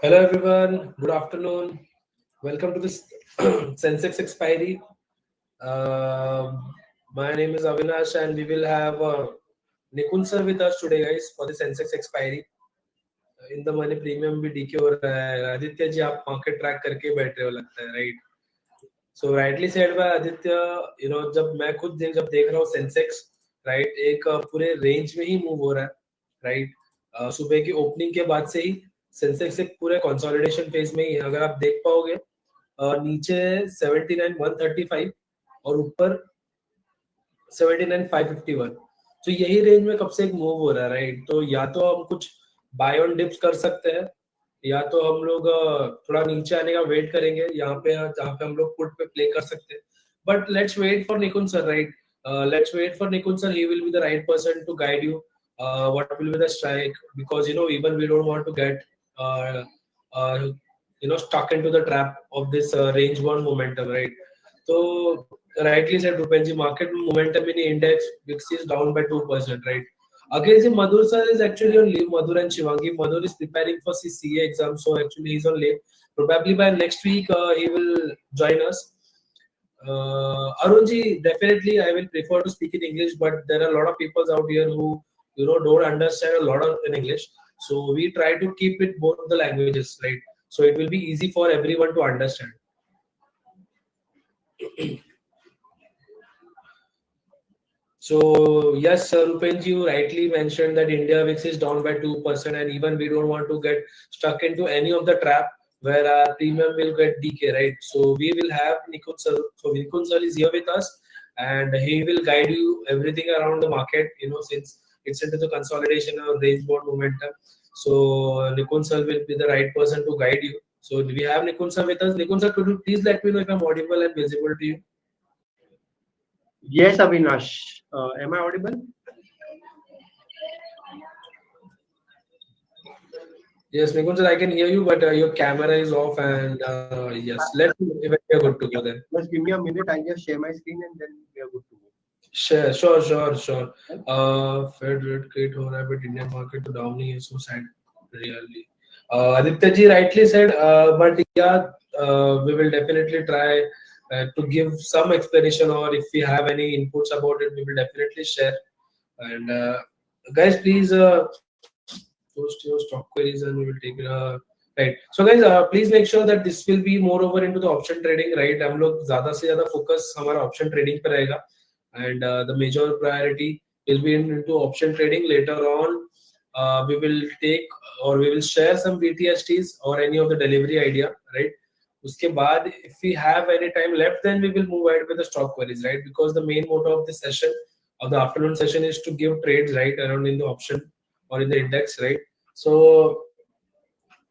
Hello everyone, good afternoon. Welcome to this Sensex Expiry. My name is Avinash and we will have Nikun sir with us today guys for the Sensex Expiry. In the money premium भी DK हो रहा है. आदित्य जी आप market track करके बैठ रहे हो लगता है, राइट? सो राइटली सेड बाय आदित्य, जब मैं खुद जब देख रहा हूँ सेंसेक्स, राइट, एक पूरे रेंज में ही मूव हो रहा है, राइट. सुबह की ओपनिंग के बाद से ही सेंसेक्स एक पूरे कंसोलिडेशन फेज में ही है. अगर आप देख पाओगे नीचे 79,135 और ऊपर 79,551. तो यही रेंज में कब से एक मूव हो रहा है, राइट. तो या तो हम कुछ बाय ऑन डिप्स कर सकते हैं या तो हम लोग थोड़ा नीचे आने का वेट करेंगे यहाँ पे, जहाँ पे हम लोग पुट पे प्ले कर सकते हैं. But let's wait for Nikunj sir, right. Let's wait for Nikun sir. He will be the right person to guide you. What will be the strike? Because even we don't want to get stuck into the trap of this range one momentum, right? So rightly said Rupenji, market momentum in the index VIX is down by 2%, right? Again, Madhur sir is actually on leave. Madhur and Shivangi. Madhur is preparing for CA exam, so actually he's on leave. Probably by next week he will join us. Arunji, definitely I will prefer to speak in English, but there are a lot of people out here who don't understand a lot of in English. So we try to keep it both the languages, right? So it will be easy for everyone to understand. So yes, Rupenji, you rightly mentioned that India VIX is down by 2%, and even we don't want to get stuck into any of the trap where our premium will get decay, right? So we will have Nikun sir. So Nikun sir is here with us, and he will guide you everything around the market. Since it's into the consolidation or range bound momentum, so Nikun sir will be the right person to guide you. So we have Nikun sir with us. Nikun sir, could you please let me know if I'm audible and visible to you? Yes, Avinash. Am I audible? Yes, Nikun sir, I can hear you, but your camera is off. And yes, let's see if we are good to go then. Just give me a minute. I'll just share my screen and then we are good to go. Sure. Fed rate cut हो रहा है, but Indian market तो down ही है, so sad, really. Aditya ji rightly said, but yeah, we will definitely try to give some explanation, or if we have any inputs about it, we will definitely share. And guys, please post your stock queries and we will take it. Right. So guys, please make sure that this will be more over into the option trading, right? हम लोग ज़्यादा से ज़्यादा focus हमारा option trading पे रहेगा, and the major priority will be into option trading. Later on, we will take or we will share some BTSTs or any of the delivery idea, right? उसके बाद, if we have any time left, then we will move ahead with the stock queries, right? Because the main motto of the session, of the afternoon session, is to give trades, right, around in the option or in the index, right? So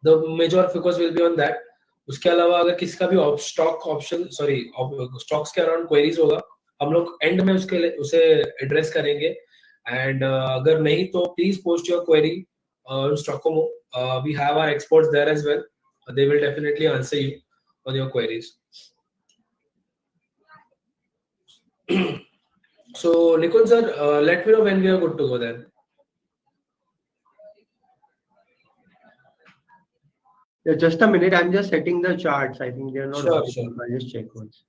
the major focus will be on that. उसके अलावा अगर किसी का भी stock option stocks के around queries होगा, हम लोग एंड में उसे एड्रेस करेंगे. एंड अगर नहीं तो please post your query on Stockholm. We have our experts there as well. They will definitely answer you on your queries. So Nikun sir, let me know when we are good to go then. Yeah, just a minute. I'm just setting the charts. I think they're not Sure. I'll just check once.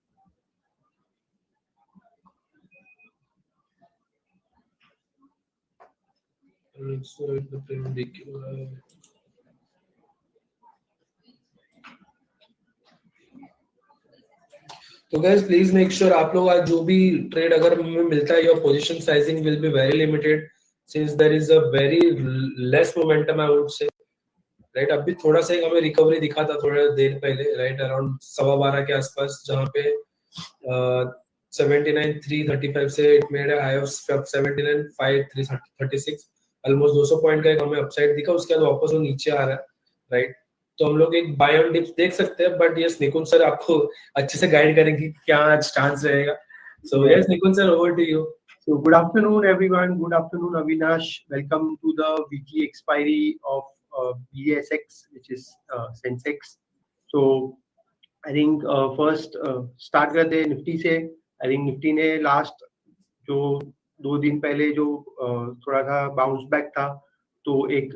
तो guys, please make sure आप लोग आज जो भी trade अगर हमें मिलता है, your position sizing will be very limited since there is a very less momentum, I would say, right? अभी थोड़ा सा हमें रिकवरी दिखा था थोड़ा देर पहले, right, अराउंड 12:15 के आसपास, जहाँ पे 79,335 से it made a high of 79,536, almost 200 point का एक हमें अपसाइड दिखा. उसके बाद वापस वो नीचे आ रहा है, राइट? तो हम लोग एक बाय ऑन डिप्स देख सकते हैं, बट यस निकुंज सर आपको अच्छे से गाइड करेंगे क्या स्टांस रहेगा. So yes Nikunj sir, over to you. So good afternoon everyone. Good afternoon Avinash. Welcome to the weekly expiry of BSX, which is Sensex. So I think first start करते हैं Nifty से. I think Nifty ने last जो 2 दिन पहले जो थोड़ा सा बाउंस बैक था, तो एक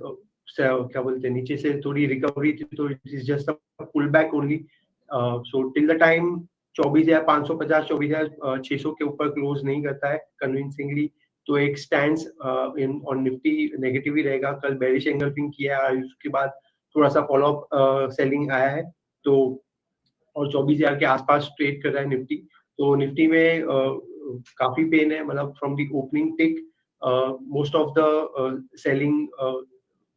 क्या बोलते हैं, नीचे से थोड़ी रिकवरी थी, तो it is just a pull back only. So till the time 24,550 24,600 के ऊपर क्लोज नहीं करता है कन्विंसिंगली, तो एक stand in on Nifty negative ही रहेगा. कल बेरिश एंगल्फिंग किया है, उसके बाद थोड़ा सा फॉलो अप सेलिंग आया है, तो और 24,000 के आसपास ट्रेड कर रहा है निफ्टी. तो निफ्टी में काफी पेन है, मतलब from the opening tick most of the selling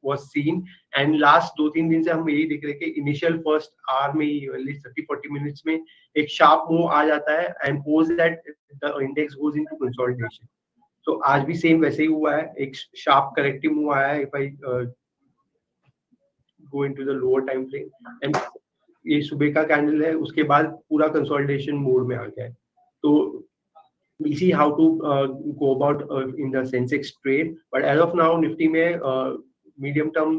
was seen, and last 2-3 दिन से हम यही देख रहे हैं कि इनिशियल फर्स्ट आवर में ही 30-40 मिनट्स में एक शार्प मूव आ जाता है, and post that the index goes into consolidation. तो आज भी सेम वैसे ही हुआ है, एक शार्प करेक्टिव मूव आया है. If I go into the lower time frame, and ये सुबह का कैंडल है, उसके बाद पूरा कंसोलिडेशन मोड में आ गया है. तो we see how to go about in the Sensex trade, but as of now Nifty में medium term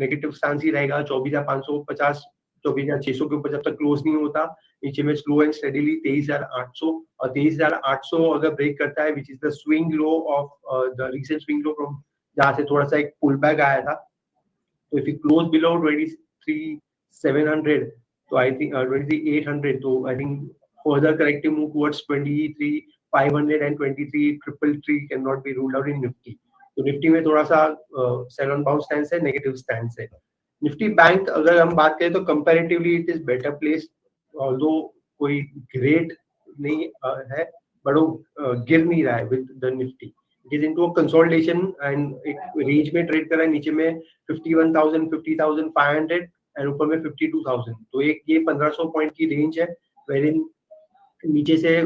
negative stance ही रहेगा. 24,550 24,600 के ऊपर जब तक क्लोज नहीं होता, नीचे में स्लो एंड स्टेडीली 23,800, और 23,800 अगर ब्रेक करता है, which is the swing low of the recent swing low from जहाँ से थोड़ा सा एक पुल बैक आया था. तो if you close below 23,700, तो I think 23,800, तो I think further corrective move towards 23,500 and 23,333 cannot be ruled out in Nifty. तो निफ्टी में थोड़ा सा सेल ऑन बाउंस स्टैंस है, नेगेटिव स्टैंस है. निफ्टी बैंक अगर हम बात करें तो comparatively it is better place, although कोई ग्रेट नहीं है, बट वो गिर नहीं रहा है with the Nifty. It is into a consolidation, and एक रेंज में ट्रेड कर रहा है, नीचे में 51,000 50,500 एंड ऊपर में 52,000. तो एक ये 1,500 पॉइंट की रेंज है, वेरिन नीचे से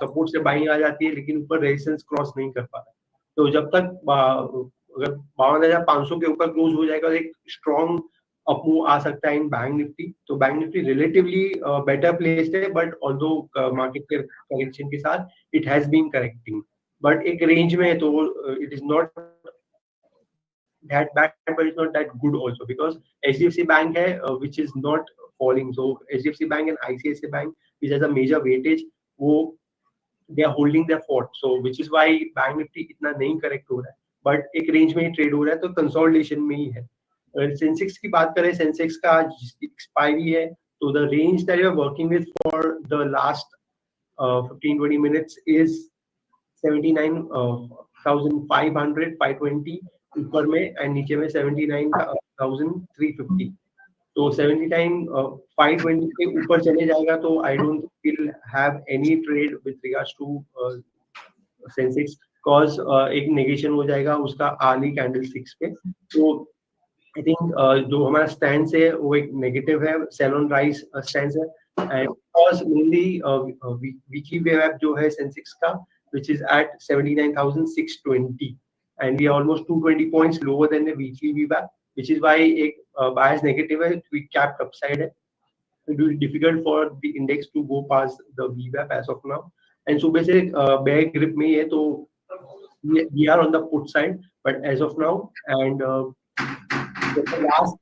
सपोर्ट से बाइंग आ जाती है, लेकिन ऊपर रेजिस्टेंस क्रॉस नहीं कर पा रहा. तो जब तक अगर 52,500 के ऊपर क्लोज हो जाएगा, एक स्ट्रॉन्ग अपमूव आ सकता है इन बैंक निफ्टी. तो bank Nifty relatively better placed है, बट ऑल्दो मार्केट के करेक्शन के साथ it has been correcting, but एक रेंज में है, तो it is not that bad, but it's not that good also, because HDFC Bank है which is not falling. So HDFC Bank and ICICI Bank, which has a major weightage, वो they are holding their fort, so which is why Bank Nifty इतना नहीं correct हो रहा है, but एक range में ही trade हो रहा है, तो कंसोलिडेशन में ही है. सेंसेक्स की बात करें, सेंसेक्स का एक्सपायरी है, तो the range that you are working with for the last 15-20 minutes is 79,500 520 ऊपर में, एंड नीचे में 79,350. तो 79,520 के ऊपर चले जाएगा, तो I don't will have any trade with regards to Sensex, cause एक नेगेशन हो जाएगा उसका आर्ली कैंडलस्टिक्स पे. तो आई थिंक जो हमारा स्टैंड है वो एक नेगेटिव है, सेल ऑन राइज स्टैंड है, and cause mainly weekly wave app जो है सेंसेक्स का, which is at 79,620, and we are almost 220 points lower than the weekly VWAP, which is why एक bias negative है, we capped upside है. It will be difficult for the index to go past the VWAP as of now, and सुबह से bear grip में ही है, तो we are on the put side, but as of now, and the last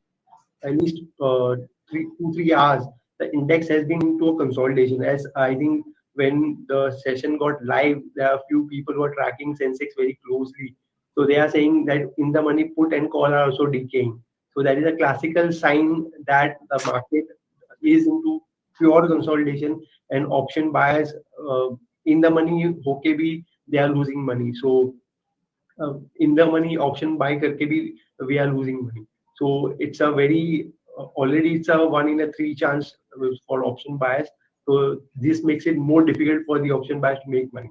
at least 2-3 hours, the index has been into a consolidation. As I think when the session got live, there are a few people who are tracking Sensex very closely. So they are saying that in the money put and call are also decaying. So that is a classical sign that the market is into pure consolidation, and option buyers in the money hoke bhi they are losing money. So in the money option buy karke bhi we are losing money. So it's a very already it's a 1 in a 3 chance for option buyers. So this makes it more difficult for the option buyers to make money.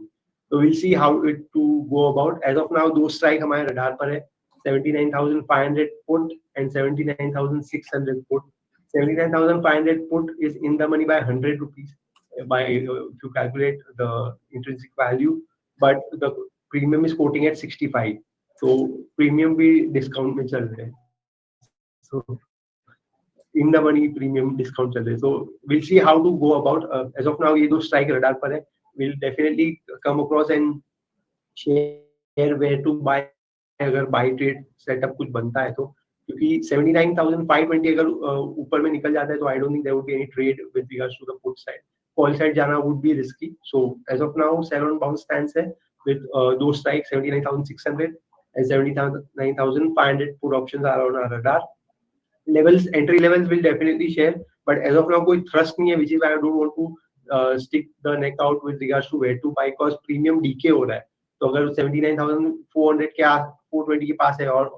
So we'll see how it to go about. As of now, those strike हमारे radar पर है, 79,500 put and 79,600 put. 79,500 put is in the money by 100 rupees by if you calculate the intrinsic value, but the premium is quoting at 65. So premium भी discount में चल रहे हैं. So in the money premium discount चल रहे हैं. So we'll see how to go about. As of now, ये दो strike radar पर है. We'll definitely come across and share where to buy अगर buy trade setup कुछ बनता है तो, क्योंकि 79,520 अगर ऊपर में निकल जाता है तो I don't think there would be any trade with regards to the put side. Call side जाना would be risky. So as of now, sell on bounce stance है. with those strikes 79,600 and 79,500 put options are on our radar. Levels, entry levels will definitely share, but as of now कोई thrust नहीं है, which is why I don't want to stick the neck out with regards to where to buy, because premium decay हो रहा है. तो अगर 79,400 के 420 के पास है और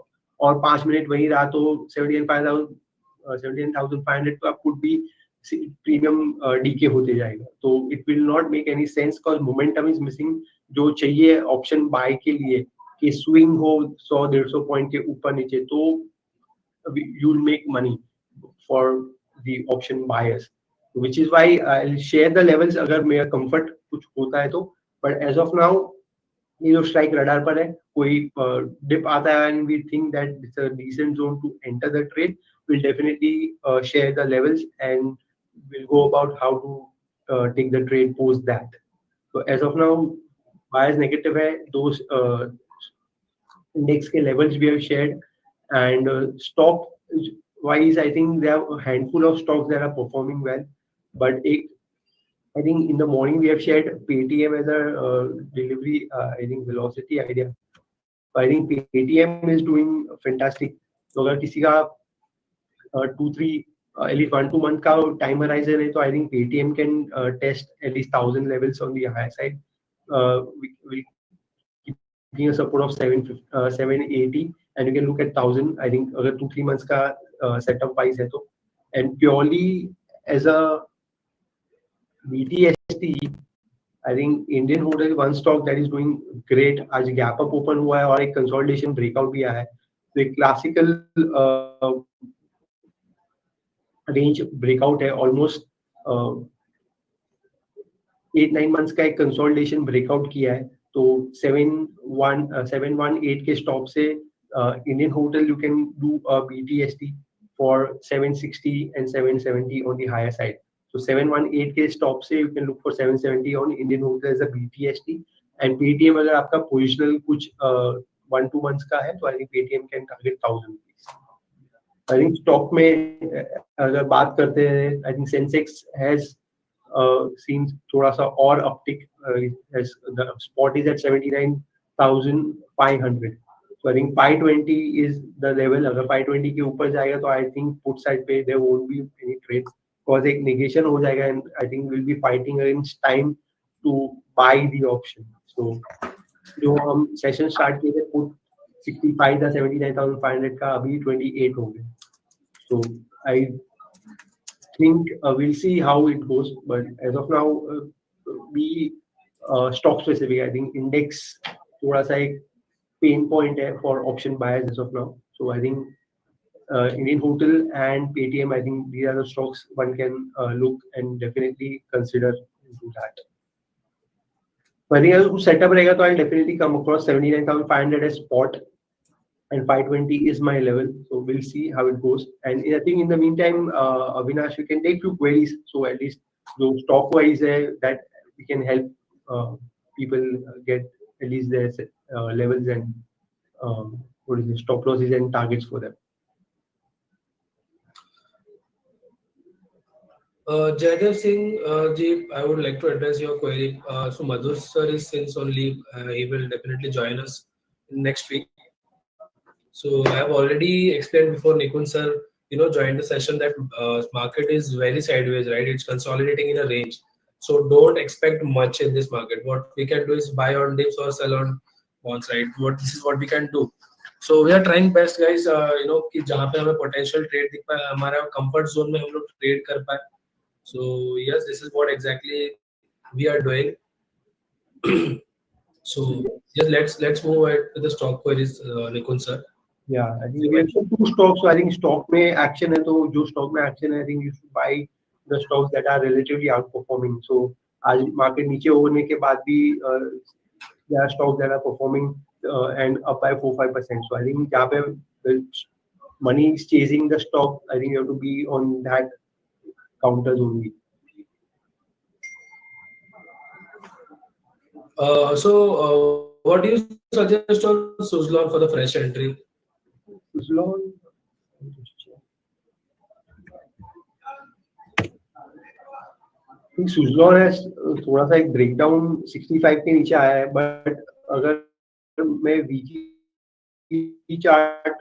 5 मिनट वहीं रहा तो 79,500 का could be प्रीमियम डीके होते जाएगा. तो it will not make any sense because momentum is missing जो चाहिए ऑप्शन बाय के लिए कि स्विंग हो 100-150 पॉइंट के ऊपर नीचे, तो you will make money for the option buyers, which is why I will share the levels अगर मेरा कंफर्ट कुछ होता है तो. बट एज ऑफ नाउ ये जो स्ट्राइक रडार पर है, कोई डिप आता है and we think that it's a decent zone to enter the trade, we'll definitely share the levels and we'll go about how to take the trade post that. So as of now, bias negative hai, those index ke levels we have shared, and stock wise I think there are a handful of stocks that are performing well, but I think in the morning we have shared Paytm as a delivery I think velocity idea. So I think Paytm is doing fantastic. So अगर किसी का 2-3 at least 1-2 month का time horizon है, तो I think Paytm can test at least 1,000 levels on the higher side. We keeping a support of 780 and you can look at 1,000. I think अगर 2-3 months का setup wise है तो, and purely as a BTST, I think Indian Hotel one stock that is doing great. आज gap up open हुआ है और एक consolidation breakout भी आया है, तो एक classical रेंज ब्रेकआउट है, ऑलमोस्ट 8-9 मंथ्स का एक कंसोलिडेशन ब्रेकआउट किया है. तो 718 के स्टॉप से Indian hotel you can do a BTST for 760 and 770 on the higher side. So 718 के स्टॉप से you can look for 770 on Indian hotel as a BTST. And Paytm अगर आपका पोजिशनल कुछ 1-2 मंथ्स का है तो I think Paytm can target 1,000 rupees. I think stock में अगर बात करते हैं, I think Sensex has seen थोड़ा सा और uptick, the spot is at 79,500. So I think 520 is the level. अगर 520 के ऊपर जाएगा तो आई थिंक पुट साइड पे there won't be any trade, because एक नेगेशन हो जाएगा and I think will be fighting against time to buy the option. So जो हम सेशन स्टार्ट किए थे पुट 65 था 79,500 का, अभी 28 हो गए. So I think we'll see how it goes, but as of now, we stock specific. I think index थोड़ा सा एक pain point है for option buyers as of now. So I think Indian Hotel and Paytm, I think these are the stocks one can look and definitely consider into that. But I think अगर कुछ setup रहेगा तो I'll definitely come across 79,500 as spot. And 520 is my level, so we'll see how it goes. And I think in the meantime, Avinash, we can take few queries, so at least those stock wise that we can help people get at least their levels and what is the stop losses and targets for them. Jaidev Singh ji, I would like to address your query. So Madhur sir is since on leave. He will definitely join us next week. So I have already explained before Nikun sir, joined the session that market is very sideways, right? It's consolidating in a range. So don't expect much in this market. What we can do is buy on dips or sell on bonds, right? This is what we can do. So we are trying best, guys. कि जहाँ पे हमें potential trade दिख पाए, हमारा comfort zone में हम लोग trade कर पाए. So yes, this is what exactly we are doing. So yes, let's move ahead to the stock queries, Nikun sir. Yeah, I think we have two stocks. So I think stock में action है, तो जो stock में action है, I think you should buy the stocks that are relatively outperforming. So आज market नीचे होने के बाद भी there are stocks that are performing and up by 4-5%. So I think जहाँ पे the money is chasing the stock, I think you have to be on that counters only. What do you suggest on Suzlon for the fresh entry? Suzlon, I think Suzlon has थोड़ा सा एक breakdown 65 के नीचे आया है, but अगर मैं weekly chart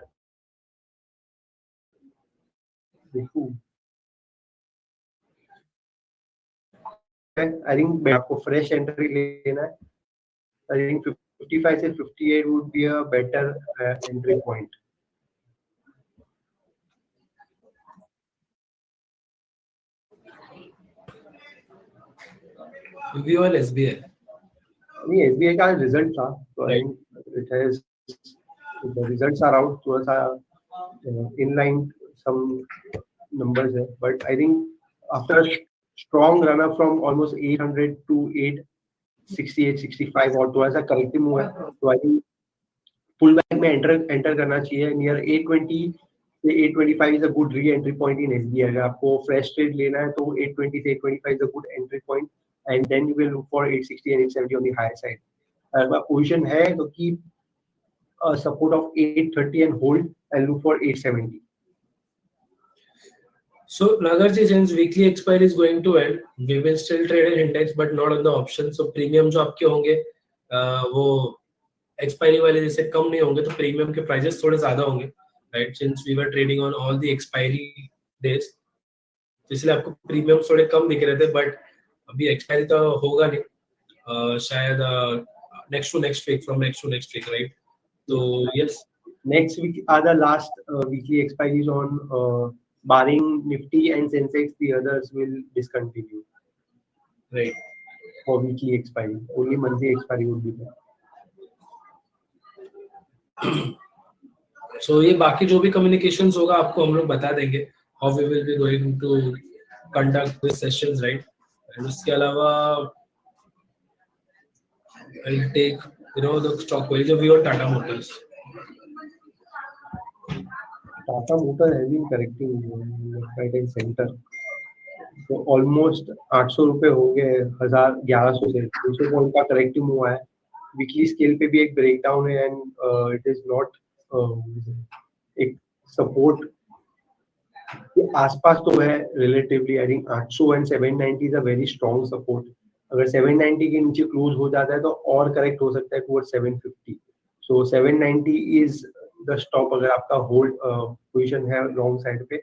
देखूं, आई थिंक आपको फ्रेश एंट्री लेना है. आई थिंक 55 से 58 would be a better entry point. View on SBI. नहीं, एसबीआई का रिजल्ट था, तो I think it has the results are out, थोड़ा सा इन लाइन सम numbers है, but I think after a strong run up from almost 800 to 868 65 और थोड़ा सा करेक्टिव मूव है, तो I think पुल बैक में एंटर करना चाहिए नियर 820 से 825 is a good re entry point in SBI. अगर आपको फ्रेश ट्रेड लेना है तो 820 से 825 is a good entry point, and then you will look for 860 and 870 on the higher side. अगर पोजीशन है तो keep support of 830 and hold and look for 870. So Nagarji, since weekly expiry is going to end, we will still trade in index but not on the option. So premium जो आपके होंगे वो expiry वाले जैसे कम नहीं होंगे, तो premium के prices थोड़े ज़्यादा होंगे, right? Since we were trading on all the expiry days, इसलिए आपको premium थोड़े कम दिख रहे थे, but अभी expiry तो होगा नहीं, शायद next to next week, from next to next week, right? So yes. Next week are the last weekly expiries on barring Nifty and Sensex, the others will discontinue. Right. For weekly expiry, only monthly expiry would be there. So ये बाकी जो भी communications होगा आपको हम लोग बता देंगे, how we will be going to conduct these sessions, right? And उसके अलावा I'll take the stock value of your Tata Motors. Tata Motor has been correcting right and center. तो ऑलमोस्ट 800 रुपए हो गए, 1100 से 200 पॉइंट का करेक्टिव मूव है. Weekly scale पे भी एक ब्रेकडाउन है, एंड इट इज नॉट एक सपोर्ट के आसपास तो है relatively. I think 800 and 790 is a very strong support. अगर 790 के नीचे क्लोज हो जाता है तो और करेक्ट हो सकता है toward 750. So 790 is the stop. अगर आपका होल्ड पोजीशन है लॉन्ग साइड पे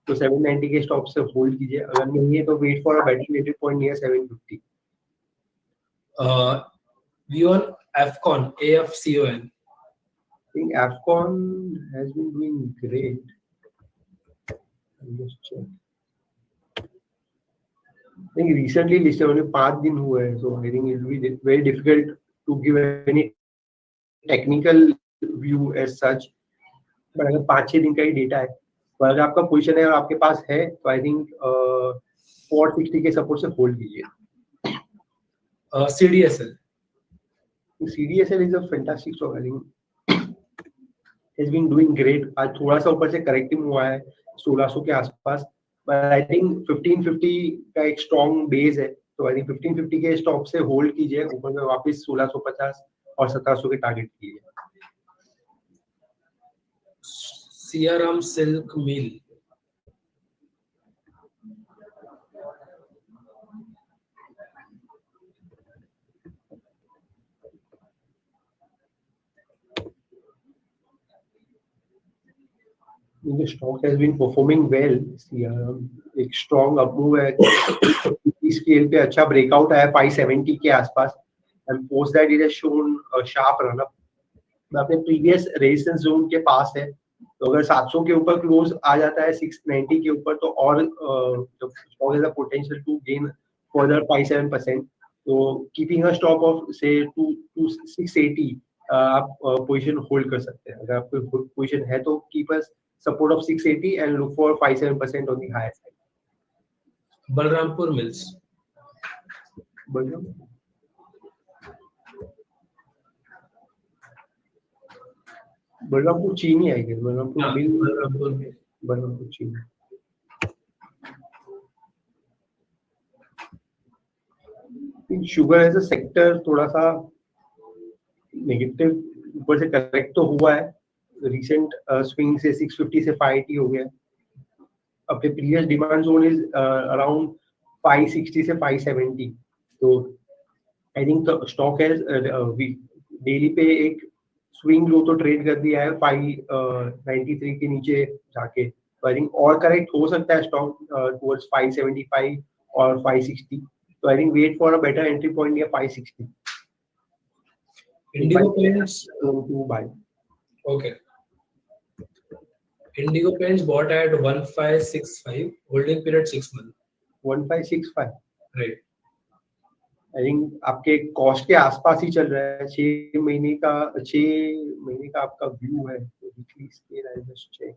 तो 790 के स्टॉप से होल्ड कीजिए. अगर नहीं है तो wait for a better entry point near 750. View on AFCON, AFCON. I think AFCON has been doing great. I'll just check. I think recently listed only 5 दिन हुए हैं, so I think it will be very difficult to give any technical view as such. But अगर 5-6 दिन का ही data है, तो अगर आपका पोजीशन है और आपके पास है तो आई थिंक 460 के सपोर्ट से होल्ड कीजिए. CDSL. CDSL is a fantastic stock. I think has been doing great. आज थोड़ा सा ऊपर से करेक्टिव हुआ है 1600 के आसपास, but I think 1550 का एक स्ट्रॉन्ग बेस है, तो आई थिंक 1550 के स्टॉप से होल्ड कीजिए. ऊपर में वापस 1650 और 1700 के टारगेट कीजिए. CRM Silk Mill. The stock has been performing well. एक strong up move है. इस स्केल पे अच्छा ब्रेकआउट आया 570 के आसपास, and post that it has shown a sharp run up. अपने प्रीवियस रेजिस्टेंस जोन के पास है, तो अगर 700 के ऊपर क्लोज आ जाता है 690 के ऊपर तो और stock has a potential to gain further 5-7%. तो कीपिंग अ स्टॉप ऑफ से 680 आप पोजीशन होल्ड कर सकते हैं. अगर आपको पोजीशन है तो keep a support of 680 and look for 5-7% on the higher side. Balrampur Mills. Balrampur चीनी आई है. Balrampur मिल, Balrampur. Balrampur चीनी. शुगर एज अ सेक्टर थोड़ा सा नेगेटिव ऊपर से करेक्ट तो हुआ है. रिसेंट स्विंग से 650 से 580 हो गया. अपने previous demand zone is around 560 से 570. तो I think stock has daily पे एक स्विंग लो तो ट्रेड कर दिया है 593 के नीचे जाके, तो आई थिंक और करेक्ट हो सकता है स्टॉक टुवर्ड्स 575 और 560, तो I think wait for a better entry point या 560 Indigo Paints. to buy. Okay. Indigo Paints bought at 1565, holding period 6 months. 1565 Right. I think आपके कॉस्ट के आसपास ही चल रहा है, 6 महीने का आपका व्यू है, तो weekly scale I just check,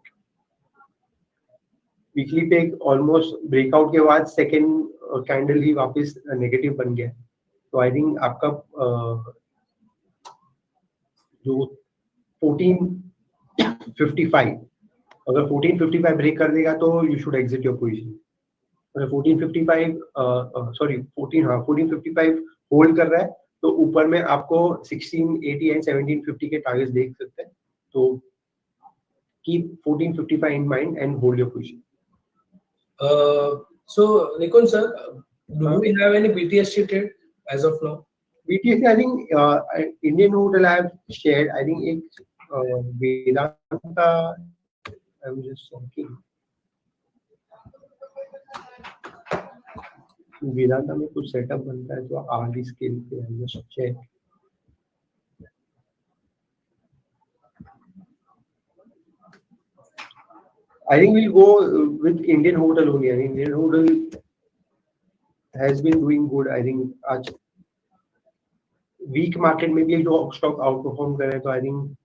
weekly पे ऑलमोस्ट ब्रेकआउट के बाद सेकंड कैंडल ही वापस नेगेटिव बन गया, तो आई थिंक आपका जो 1455, अगर 1455 ब्रेक कर देगा तो you should exit your position. अगर 1455 होल्ड कर रहा है तो ऊपर में आपको 1680 एंड 1750 के टारगेट्स देख सकते हैं, तो keep 1455 in mind and hold your position. So Nikon sir, do we have any BTST trade as of now? BTST, I think Indian Hotel I have shared. I think एक Vedanta, I'm just checking. Vedanta में कुछ setup बनता है तो RD scale पे हम just check, I think we'll go with Indian Hotel only. I think Indian Hotel has been doing good. I think आज week market में भी एक जो स्टॉक आउट परफॉर्म कर रहे हैं, तो I think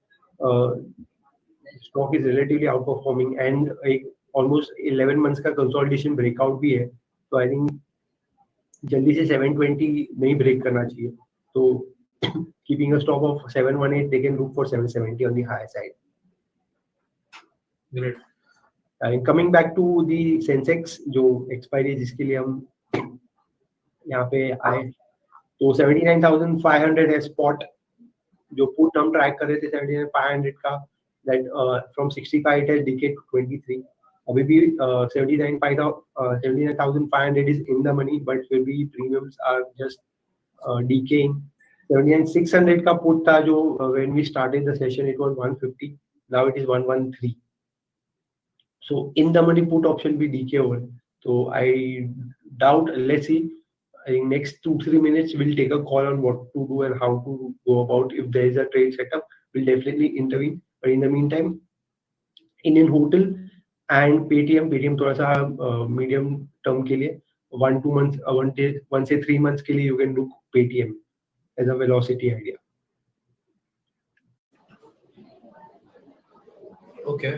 stock is relatively out performing and एक ऑलमोस्ट 11 मंथ्स का कंसोलिडेशन ब्रेकआउट भी है, तो आई थिंक जल्दी से 720 नहीं ब्रेक करना चाहिए, तो keeping a stop of 718 they can look for 770 on the higher side. Great. And coming back to the Sensex जो एक्सपायरी जिसके लिए हम यहाँ पे आए, तो 79,500 है स्पॉट, जो पुट हम ट्रैक कर रहे थे 79,500 का, that from 65 it has decayed to 23, अभी भी 79,500 is in the money, but फिर भी प्रीमियम्स आर जस्ट डिकेइंग। 79,600 का पुट था जो when we started the session it was 150, now it is 113, so in the money put option be decay over, so I doubt, let's see, I think next 2-3 minutes we'll take a call on what to do and how to go about. If there is a trade setup, we'll definitely intervene, but in the meantime Indian Hotel and Paytm थोड़ा सा medium term के लिए 1-2 months 1 से 3 months के लिए you can look Paytm as a velocity idea. Okay.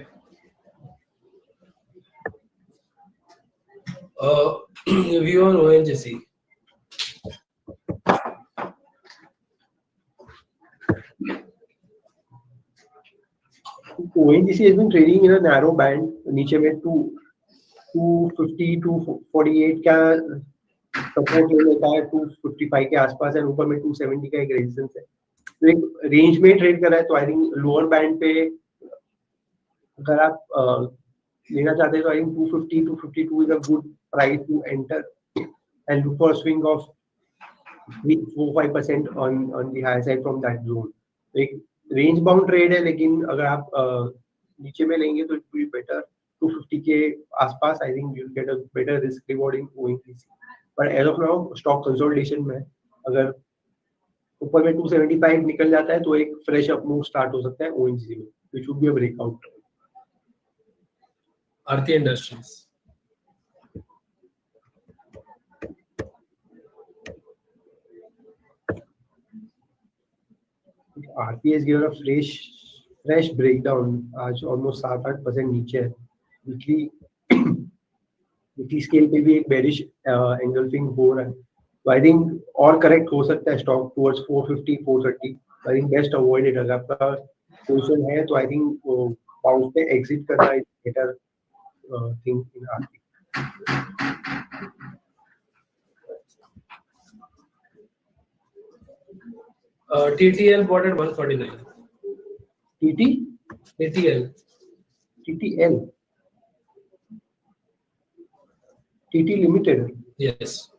View on ONGC. ONGC has been trading in a narrow band, नीचे में 250 248 का सपोर्ट ले लेता है, 255 के आसपास है, ऊपर में 270 का एक रेजिस्टेंस है, तो एक रेंज में ट्रेड कर रहा है, तो आई थिंक लोअर बैंड पे अगर आप लेना चाहते हैं तो I think 250 252 is a good price to enter and look for swing of 4-5% on the higher side from that zone. एक रेंज बाउंड ट्रेड है, लेकिन अगर आप नीचे में लेंगे तो इट विल बी बेटर 250 के आसपास, I think you will get a better risk reward in ONGC, but as of now stock consolidation में, अगर ऊपर में 275 निकल जाता है तो एक फ्रेश अप मूव स्टार्ट हो सकता है ओएनजीसी में, which would be a breakout. Aarti Industries. Aarti has given a fresh breakdown, आज almost 7-8% नीचे है, वीकली स्केल पे भी एक बेरिश एंगल्फिंग हो रहा है, तो आई थिंक और करेक्ट हो सकता है stock towards 450 430, I think best avoid it. अगर आपका पोजीशन है तो आई थिंक बाउंस पे एग्जिट करना is better thing in Aarti. TTL bought at 149. TTL Limited. Yes.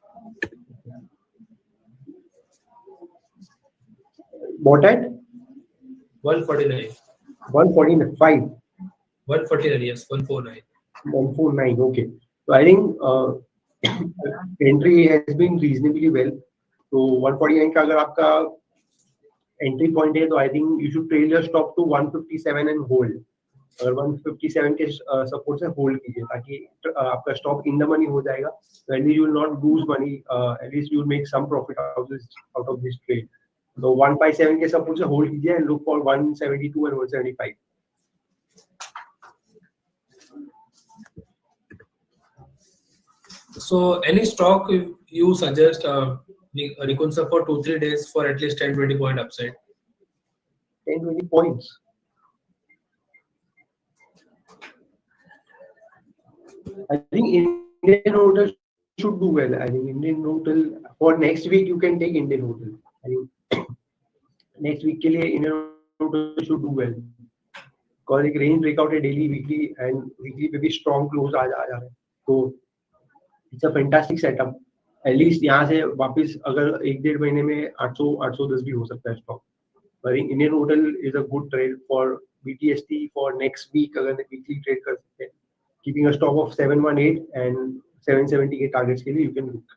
Bought at 149. 145. 149, yes, 149. 149. Okay. So I think entry has been reasonably well. So 149 का अगर आपका entry point है तो I think you should trail your stop to 157 and hold. अगर 157 के support से hold कीजिए ताकि आपका स्टॉक इन द मनी हो जाएगा. So at least you will not lose money. At least you will make some profit out of this trade. So 157 के support से होल्ड कीजिए and look for 172 and 175. So any stock you suggest, Nikun sir, for 2-3 days for at least 10-20 point upside? 10-20 points. I think Indian Hotel should do well. I think Indian Hotel for next week you can take Indian Hotel. I think next week के लिए Indian Hotel should do well. Because एक range breakout है daily, weekly and weekly पे भी strong close आ जा रहा है. तो it's a fantastic setup. At least यहाँ से वापस अगर 1-1.5 महीने में 800-810 भी हो सकता है stock. I think Indian Hotel is a good trade for BTST for next week. अगर weekly trade कर सकते हैं. Keeping a stop of 718 and 770 के targets के लिए you can look.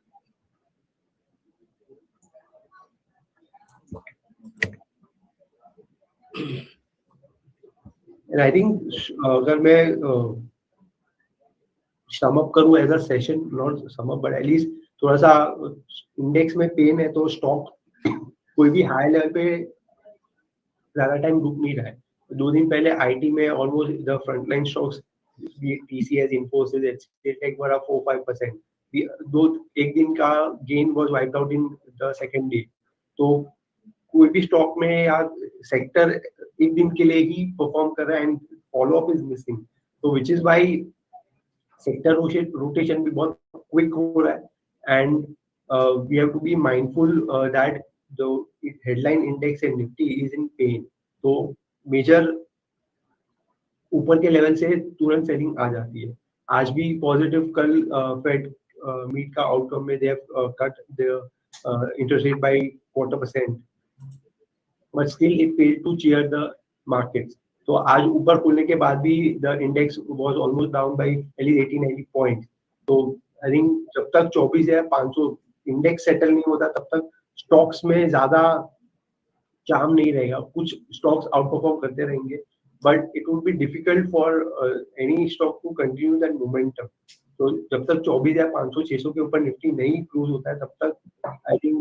And I think अगर मैं sum up करूँ as a session, not sum up, but at least थोड़ा सा index में pain है तो stock कोई भी high level पे ज़्यादा टाइम रुक नहीं रहा है. 2 दिन पहले IT में almost the frontline stocks TCS, Infosys, HCL were up 4-5%. दो एक दिन का gain was wiped out in the second day. तो कोई भी स्टॉक में या सेक्टर एक दिन के लिए ही परफॉर्म कर रहा है and follow up is missing. तो which is why sector rotation भी बहुत क्विक हो रहा है and we have to be mindful that the headline index and Nifty is in pain. तो मेजर ऊपर के लेवल से तुरंत सेलिंग आ जाती है. आज भी पॉजिटिव, कल फेड मीट का आउटकम में they have cut the interest rate by 0.25%. But still it failed to cheer the markets. तो आज ऊपर खुलने के बाद भी the index was almost down by at least 80-90 points. तो I think जब तक 24,500 इंडेक्स सेटल नहीं होता तब तक स्टॉक्स में ज्यादा चार्म नहीं रहेगा. कुछ स्टॉक्स आउट परफॉर्म करते रहेंगे but it would be difficult for any stock to continue that momentum. तो जब तक 24,500-600 के ऊपर निफ्टी नहीं क्लोज होता है तब तक I think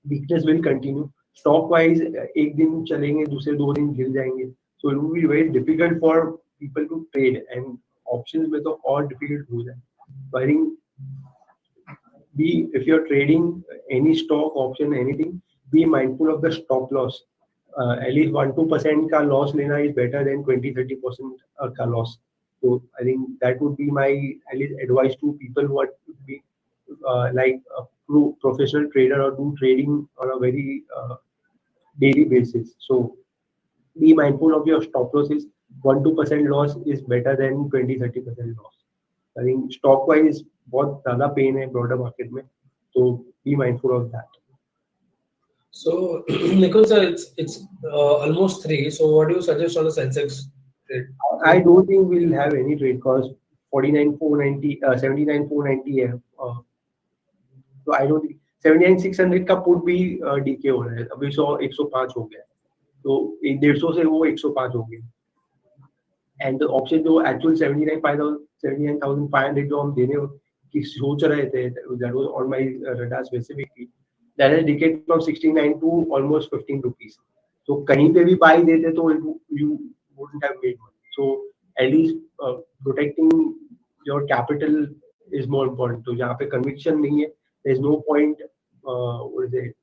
weakness will continue. Stock wise एक दिन चलेंगे, दूसरे 2 दिन गिर जाएंगे. So it will be very difficult for people to trade and options में तो और difficult हो जाए. So I think if you're trading any stock, option, anything, be mindful of the stop loss. At least 1-2% का loss लेना is better than 20-30% का loss. So I think that would be my at least advice to people who are be like a professional trader or do trading on a very daily basis. So be mindful of your stop losses. 1-2% loss is better than 20-30% loss. I think stock wise बहुत ज़्यादा pain है broader market में. So be mindful of that. So Nikun sir, it's almost 3. So what do you suggest on the Sensex trade? I don't think we'll have any trade because 49,490, 79,490 है. So I don't think 79,600 का put भी DK हो रहा है. अभी 105 हो गया. तो 150 से वो 105 हो गया. एंड ऑप्शन जो एक्चुअल 79,500 जो हम देने की सोच रहे थे, that was on my radar specifically, that has decayed from 69 to almost 15 rupees. तो कहीं पे भी बाई देते तो you wouldn't have made money. So at least protecting your capital is more important. तो जहाँ पे conviction नहीं है, there's no point what is it?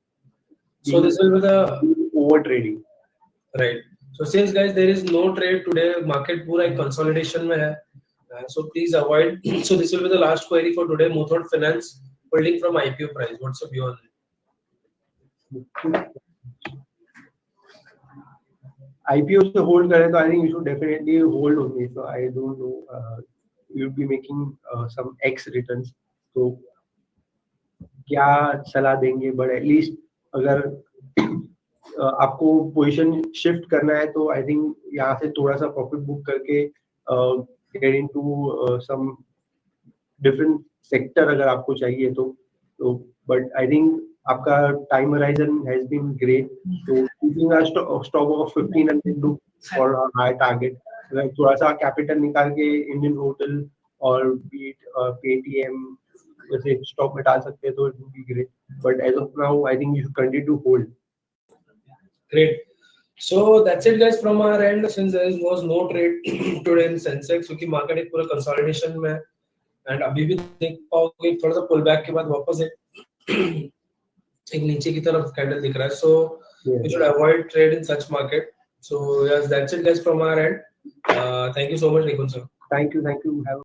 So this will be the over trading. Right. So since guys there is no trade today, market पूरा एक consolidation में है. So please avoid. So this will be the last query for today. Muthoot Finance holding from IPO price. What's your view on it? IPO से hold करें तो I think you should definitely hold only. So I don't know. You'll be making some X returns. तो क्या सलाह देंगे? But at least अगर आपको position shift करना है तो आई थिंक यहाँ से थोड़ा सा प्रॉफिट बुक करके get into some different sector अगर आपको चाहिए तो बट आई थिंक आपका time horizon has been great, तो keeping a stock of 1500 to for a high target, अगर थोड़ा सा कैपिटल निकाल के इंडियन होटल और बीट पेटीएम जैसे स्टॉक में डाल सकते हैं तो it would be great, but as of now I think you should continue to hold. Great. So that's it guys from our end, since there was no trade today in Sensex क्योंकि market एक पूरा consolidation में है and अभी भी देख पाओगे थोड़ा सा पुल बैक के बाद वापस एक नीचे की तरफ कैंडल दिख रहा है, सो we should avoid trade in such market. So yes, that's it guys from our end. Thank you so much Nikunj sir. Thank you. Have a